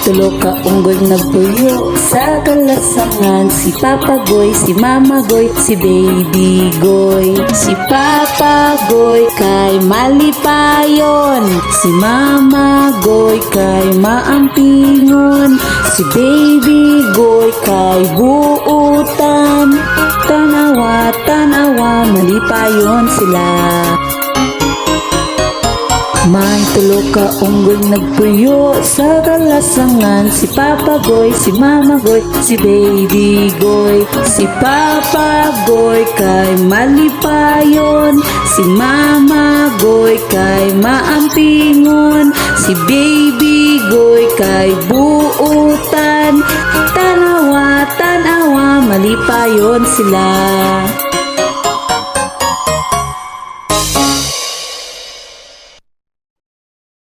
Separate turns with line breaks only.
tulo ka unggol nagpuyo sa kalasangan. Si Papa Goy, si Mama Goy, si Baby Goy. Si Papa Goy kay malipayon, si Mama Goy kay maampingon, si Baby Goy kay buutan. Tanawa, tanawa, malipayon sila. May tulo ka unggol nagpuyo sa kalasangan. Si Papa Goy, si Mama Goy, si Baby Goy. Si Papa Goy kay malipayon, si Mama Goy kay maampingon, si Baby Goy kay buutan. Tanawa, tanawa, malipayon sila.